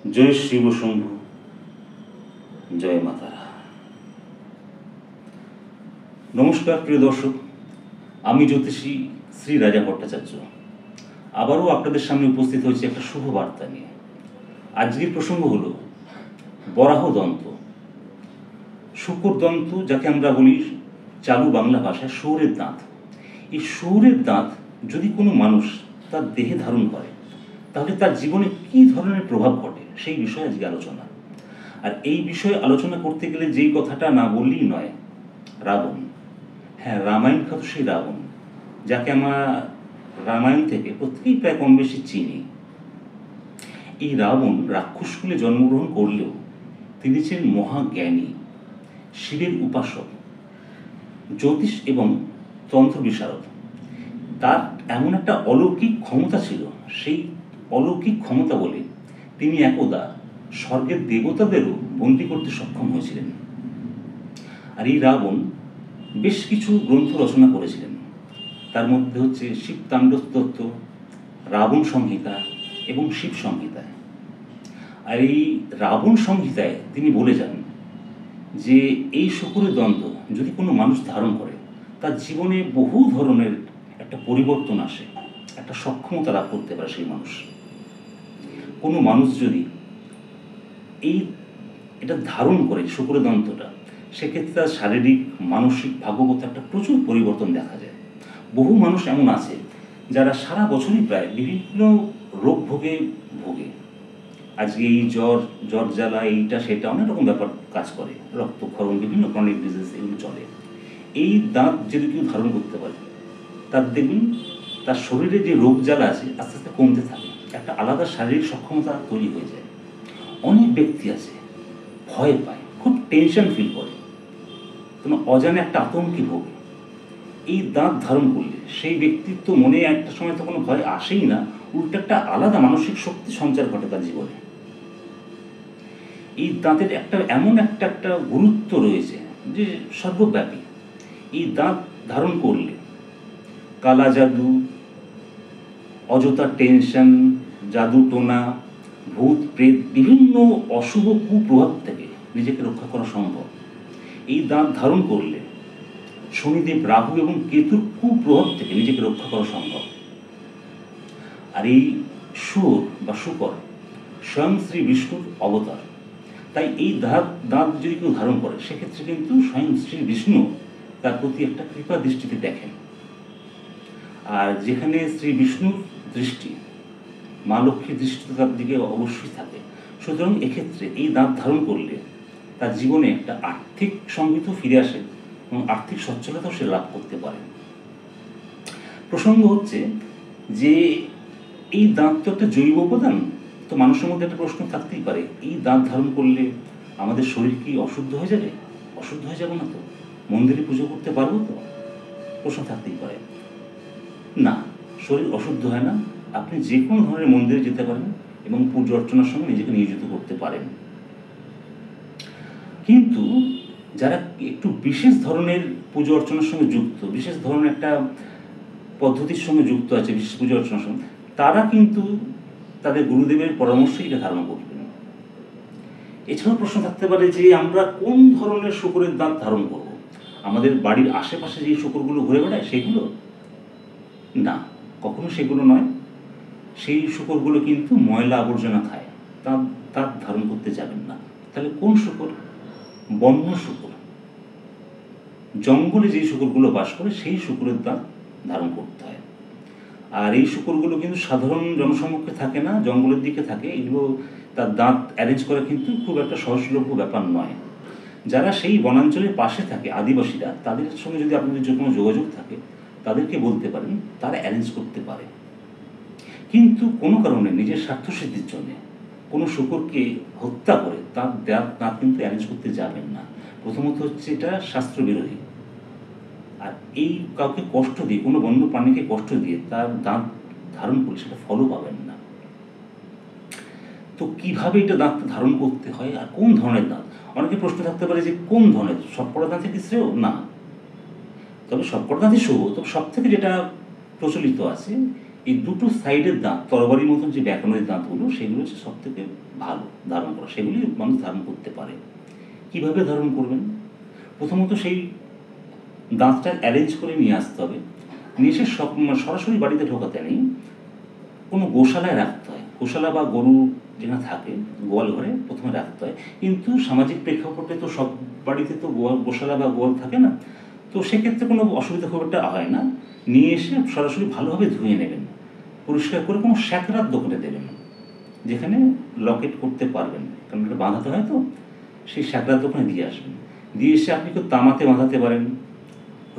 জয় শিব শম্ভু, জয় মাতারা। নমস্কার প্রিয় দর্শক, আমি জ্যোতিষী শ্রী রাজা ভট্টাচার্য আবারও আপনাদের সামনে উপস্থিত হয়েছে একটা শুভ বার্তা নিয়ে। আজকের প্রসঙ্গ হল বরাহ দন্ত, শুকর দন্ত, যাকে আমরা বলি চালু বাংলা ভাষায় শুয়োরের দাঁত। এই শুয়োরের দাঁত যদি কোনো মানুষ তার দেহে ধারণ করে তাহলে তার জীবনে কী ধরনের প্রভাব ঘটে সেই বিষয়ে আজকে আলোচনা। আর এই বিষয়ে আলোচনা করতে গেলে যেই কথাটা না বললেই নয়, রাবণ। হ্যাঁ, রামায়ণ খ্যাত সেই রাবণ, যাকে আমরা রামায়ণ থেকে প্রত্যেকেই প্রায় কম বেশি চিনি। এই রাবণ রাক্ষসকুলে জন্মগ্রহণ করলেও তিনি ছিলেন মহাজ্ঞানী, শিবের উপাসক, জ্যোতিষ এবং তন্ত্র বিশারদ। তার এমন একটা অলৌকিক ক্ষমতা ছিল, সেই অলৌকিক ক্ষমতা বলে তিনি একদা স্বর্গের দেবতাদেরও বন্দী করতে সক্ষম হয়েছিলেন। আর এই রাবণ বেশ কিছু গ্রন্থ রচনা করেছিলেন, তার মধ্যে হচ্ছে শিব তাণ্ডব তত্ত্ব, রাবণ সংহিতা এবং শিব সংহিতায়। আর এই রাবণ সংহিতায় তিনি বলে যান যে এই শুকরের দ্বন্দ্ব যদি কোনো মানুষ ধারণ করে তার জীবনে বহু ধরনের একটা পরিবর্তন আসে, একটা সক্ষমতা লাভ করতে পারে সেই মানুষ। কোনো মানুষ যদি এটা ধারণ করে শুকরের দন্তটা, সেক্ষেত্রে তার শারীরিক মানসিক ভাগ্যগত একটা প্রচুর পরিবর্তন দেখা যায়। বহু মানুষ এমন আছে যারা সারা বছরই প্রায় বিভিন্ন রোগ ভোগে। আজকে এই জ্বর জ্বালা, এইটা সেটা অনেক রকম ব্যাপার কাজ করে, রক্তক্ষরণ, বিভিন্ন ক্রনিক ডিজিজ এগুলো চলে। এই দাঁত যদি কেউ ধারণ করতে পারে তার দেখবেন তার শরীরে যে রোগ জ্বালা আছে আস্তে আস্তে কমতে থাকে, একটা আলাদা শারীরিক সক্ষমতা তৈরি হয়ে যায়। অনেক ব্যক্তি আছে ভয় পায়, খুব টেনশন ফিল করে, কোনো অজানা একটা আতঙ্কে ভোগে। এই দাঁত ধারণ করলে সেই ব্যক্তির তো মনে একটা সময় তো কোনো ভয় আসেই না, উল্টো একটা আলাদা মানসিক শক্তি সঞ্চার ঘটে তার জীবনে। এই দাঁতের এমন একটা গুরুত্ব রয়েছে যে সর্বব্যাপী। এই দাঁত ধারণ করলে কালা জাদু, অযথা টেনশন, জাদু টোনা, ভূত প্রেত, বিভিন্ন অশুভ কুপ্রভাব থেকে নিজেকে রক্ষা করা সম্ভব। এই দাঁত ধারণ করলে শনিদেব, রাহু এবং কেতুর কুপ্রভাব থেকে নিজেকে রক্ষা করা সম্ভব। আর এই শুয়োর বা শুকর স্বয়ং শ্রী বিষ্ণুর অবতার, তাই এই দাঁত যদি কেউ ধারণ করে সেক্ষেত্রে কিন্তু স্বয়ং শ্রী বিষ্ণু তার প্রতি একটা কৃপা দৃষ্টিতে দেখেন। আর যেখানে শ্রী বিষ্ণুর দৃষ্টি, মা লক্ষ্মীর দৃষ্টি তার দিকে অবশ্যই থাকে। সুতরাং এক্ষেত্রে এই দাঁত ধারণ করলে তার জীবনে একটা আর্থিক সমৃদ্ধ ফিরে আসে এবং আর্থিক সচ্ছলতাও সে লাভ করতে পারে। প্রসঙ্গ হচ্ছে যে এই দাঁত তো একটা জৈব উপাদান, তো মানুষের মধ্যে একটা প্রশ্ন থাকতেই পারে, এই দাঁত ধারণ করলে আমাদের শরীর কি অশুদ্ধ হয়ে যাবে? অশুদ্ধ হয়ে যাবে না তো? মন্দিরে পুজো করতে পারবো তো? প্রশ্ন থাকতেই পারে। না, শরীর অশুদ্ধ হয় না। আপনি যে কোনো ধরনের মন্দিরে যেতে পারেন এবং পুজো অর্চনার সঙ্গে নিজেকে নিয়োজিত করতে পারেন। কিন্তু যারা একটু বিশেষ ধরনের পুজো অর্চনার সঙ্গে যুক্ত, বিশেষ ধরনের একটা পদ্ধতির সঙ্গে যুক্ত আছে, বিশেষ পুজো অর্চনার সঙ্গে, তারা কিন্তু তাদের গুরুদেবের পরামর্শে এটা ধারণা করবেন। এছাড়াও প্রশ্ন থাকতে পারে যে আমরা কোন ধরনের শুকরের দাঁত ধারণ করব? আমাদের বাড়ির আশেপাশে যে শুকরগুলো ঘুরে বেড়ায় সেগুলো? না, কখনো সেগুলো নয়। সেই শুকরগুলো কিন্তু ময়লা আবর্জনা খায়, দাঁত ধারণ করতে যাবেন না। তাহলে কোন শুকর? বন্য শুকর, জঙ্গলে যে শুকরগুলো বাস করে সেই শুকরের দাঁত ধারণ করতে হয়। আর এই শুকরগুলো কিন্তু সাধারণ জনসমক্ষে থাকে না, জঙ্গলের দিকে থাকে। এগুলো তার দাঁত অ্যারেঞ্জ করা কিন্তু খুব একটা সহজলভ্য ব্যাপার নয়। যারা সেই বনাঞ্চলের পাশে থাকে, আদিবাসীরা, তাদের সঙ্গে যদি আপনাদের যে কোনো যোগাযোগ থাকে তাদেরকে বলতে পারেন, তারা অ্যারেঞ্জ করতে পারে। কিন্তু কোনো কারণে নিজের স্বার্থসিদ্ধির জন্যে কোনো শুকরকে হত্যা করে তার দাঁত কিন্তু অ্যারেঞ্জ করতে যাবেন না। প্রথমত হচ্ছে এটা শাস্ত্রবিরোধী। আর এই কাউকে কষ্ট দিয়ে, কোনো বন্য প্রাণীকে কষ্ট দিয়ে তার দাঁত ধারণ করে সেটা ফলও পাবেন না। তো কিভাবে এটা দাঁত ধারণ করতে হয় আর কোন ধরনের দাঁত? অনেকে প্রশ্ন থাকতে পারে যে কোন ধরনের, সবকটা দাঁতে কি শ্রেয়? না, তবে সবকটা দাঁতই শুভ। তবে সব থেকে যেটা প্রচলিত আছে এই দুটো সাইডের দাঁত, তরবারির মতন যে ব্যাকরণের দাঁতগুলো, সেগুলো হচ্ছে সব থেকে ভালো ধারণ করা, সেগুলি মানুষ ধারণ করতে পারে। কিভাবে ধারণ করবেন? প্রথমত সেই দাঁতটা অ্যারেঞ্জ করে নিয়ে আসতে হবে। নিয়ে এসে সরাসরি বাড়িতে ঢোকাতে নেই, কোনো গোশালায় রাখতে হয়। গোশালা বা গরু যেখানে থাকে, গোয়াল ঘরে প্রথমে রাখতে হয়। কিন্তু সামাজিক প্রেক্ষাপটে তো সব বাড়িতে তো গোশালা বা গোয়াল থাকে না, তো সেক্ষেত্রে কোনো অসুবিধা খুব একটা হয় না। নিয়ে এসে সরাসরি ভালোভাবে ধুয়ে নেবেন, পরিষ্কার করে কোনো স্যাঁতরার দোকানে দেবেন, যেখানে লকেট করতে পারবেন, কারণ এটা বাঁধাতে হয় তো, সেই স্যাঁতরার দোকানে দিয়ে আসবেন। দিয়ে এসে আপনি কেউ তামাতে বাঁধাতে পারেন,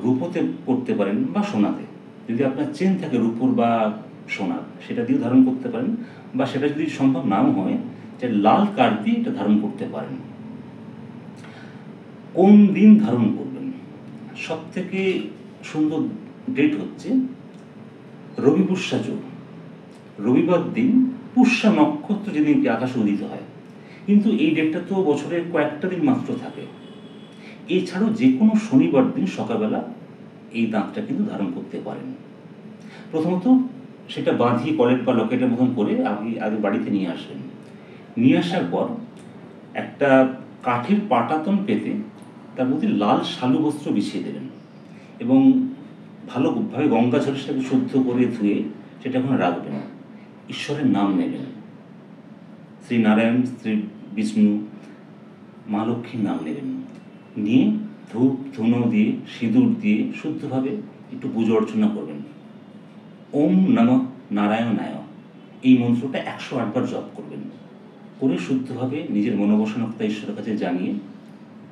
রূপোতে করতে পারেন, বা সোনাতে। যদি আপনার চেন থাকে রূপোর বা সোনার, সেটা দিয়েও ধারণ করতে পারেন, বা সেটা যদি সম্ভব নাও হয়, যে লাল কাঠ দিয়ে এটা ধারণ করতে পারেন। কোন দিন ধারণ করবেন? সব থেকে সুন্দর ডেট হচ্ছে রবি পুষ্যা যোগ, রবিবার দিন পুষ্যা নক্ষত্র যেদিন আকাশে উদিত হয়। কিন্তু এই ডেটটা তো বছরের কয়েকটা দিন মাত্র থাকে। এছাড়াও যে কোনো শনিবার দিন সকালবেলা এই দাঁতটা কিন্তু ধারণ করতে পারেন। প্রথমত সেটা বাঁধিয়ে কলেট বা লকেটের মতন করে আগে বাড়িতে নিয়ে আসবেন। নিয়ে আসার পর একটা কাঠের পাটাতন পেতে তার মধ্যে লাল শালু বস্ত্র বিছিয়ে দেবেন, এবং ভালোভাবে গঙ্গা জলের সাথে শুদ্ধ করে ধুয়ে সেটা ওখানে রাখবেন। ঈশ্বরের নাম নেবেন, শ্রী নারায়ণ, শ্রী বিষ্ণু, মা লক্ষ্মীর নাম নেবেন। নিয়ে ধূপ ধুনো দিয়ে সিঁদুর দিয়ে শুদ্ধভাবে একটু পুজো অর্চনা করবেন। ওম নমঃ নারায়ণায় এই মন্ত্রটা 108 বার জপ করবেন। করে শুদ্ধভাবে নিজের মনোবাসনা কথা ঈশ্বরের কাছে জানিয়ে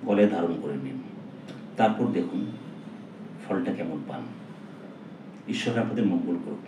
গলায় ধারণ করে নিন। তারপর দেখুন ফলটা কেমন পান। ঈশ্বর আপনাদের মঙ্গল করুন।